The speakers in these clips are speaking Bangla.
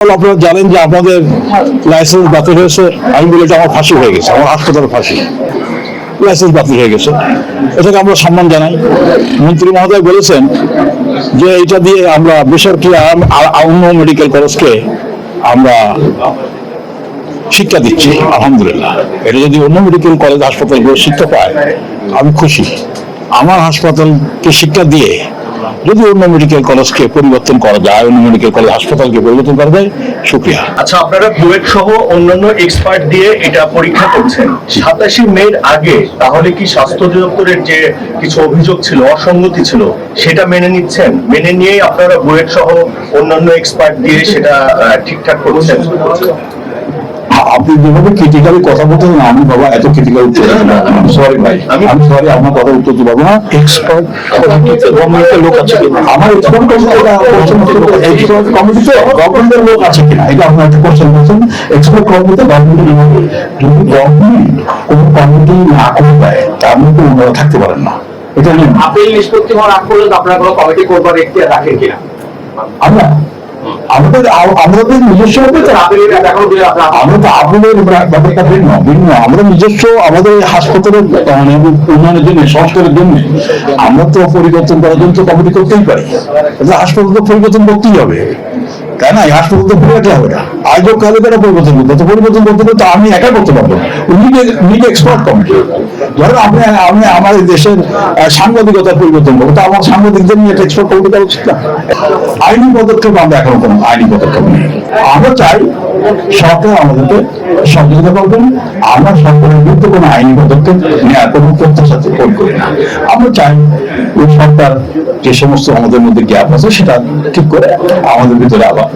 আপনারা জানেন যে আপনাদের লাইসেন্স বাতিল হয়েছে, আমি বলি এটা আমার ফাঁসি হয়ে গেছে, আমার হাসপাতালে ফাঁসি, লাইসেন্স বাতিল হয়ে গেছে। এটাকে আমরা সম্মান জানাই। মন্ত্রী মহোদয় বলেছেন যে এটা দিয়ে আমরা বেসরকারি অন্য মেডিকেল কলেজকে আমরা শিক্ষা দিচ্ছি। আলহামদুলিল্লাহ, এটা যদি অন্য মেডিকেল কলেজ হাসপাতালগুলো শিক্ষা পায় আমি খুশি। আমার হাসপাতালকে শিক্ষা দিয়ে যদি অন্য মেডিকেল কলেজকে পরিবর্তন করা যায়, অন্য মেডিকেল কলেজ হাসপাতালকে পরিবর্তন করা যায়, শুক্রিয়া। আচ্ছা, আপনারা বুয়েট সহ অন্যান্য এক্সপার্ট দিয়ে এটা পরীক্ষা করছেন 27 মের আগে, তাহলে কি স্বাস্থ্য অধিদপ্তরের যে কিছু অভিযোগ ছিল, অসঙ্গতি ছিল, সেটা মেনে নিচ্ছেন? মেনে নিয়েই আপনারা বুয়েট সহ অন্যান্য এক্সপার্ট দিয়ে সেটা ঠিকঠাক করছেন? আপনি যেভাবে ক্রিটিক্যালি কথা বলতেন, আমি বাবা এত ক্রিটিক্যাল উত্তর সরি ভাই, আমি সরি, আপনার কথা উত্তর দিতে পারবো না। এক্সপার্ট কমিটিতে গভর্নমেন্টের লোক আছে কিনা, আমার এক্সপার্ট কমিটিতে গভর্নমেন্টের লোক আছে কিনা, এটা আপনার একটা কোশ্চেন করছেন। এক্সপার্ট কমিটিতে গভর্নমেন্টের লোক, যদি গভর্নমেন্ট কোনো কমিটি না করে দেয় তার মধ্যে ওনারা থাকতে পারেন না। এটা নিয়ে আপিল নিষ্পত্তি হওয়ার আগ পর্যন্ত আপনারা কোনো কমিটি করবার এখতিয়ার রাখেন কিনা? আমরা আমাদের নিজস্ব আমরা তো আপিলের ব্যাপারটা ভিন্ন। আমরা নিজস্ব আমাদের হাসপাতালের উন্নয়নের জন্য, সংস্কারের জন্য আমরা তো পরিবর্তন করার জন্য তো কমিটি করতেই পারি। হাসপাতাল তো পরিবর্তন করতেই হবে, তাই না? এই হাসপাতাল তো ঘুরে রাখলে হবে না, আজ হোক কালে তারা পরিবর্তন করতে, তো পরিবর্তন করতে তো আমি একা করতে পারবো না, উনি এক্সপার্ট কমিটি। ধরেন আমি আমার দেশের সাংবাদিকতার পরিবর্তন করবো, তো আমার সাংবাদিকদের নিয়ে একটা এক্সপার্ট কমিটি করা উচিত না? আইনি পদক্ষেপ আমরা এখন কোনো আইনি পদক্ষেপ নেই। আমরা চাই সরকার আমাদেরকে সহযোগিতা করবেন। আমরা সরকারের বিরুদ্ধে কোনো আইনি পদক্ষেপ নেওয়ার কোনো প্রত্যাশা করি না। আমরা চাই ওই সরকার যে সমস্ত আমাদের মধ্যে গ্যাপ আছে সেটা ঠিক করে আমাদের ভিতরে আবার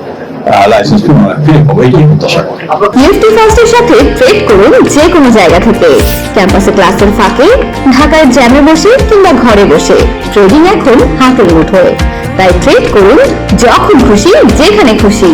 লাইসেন্স ফিরে পাবো, এইটাই প্রত্যাশা করি। ইউটি ফার্স্টের সাথে ট্রেড করুন যে কোনো জায়গা থেকে, ক্যাম্পাসে ক্লাসের ফাঁকে, ঢাকার জ্যামে বসে কিংবা ঘরে বসে। ট্রেডিং এখন হাতের মুঠোয়, তাই ট্রেড করুন যখন খুশি, যেখানে খুশি।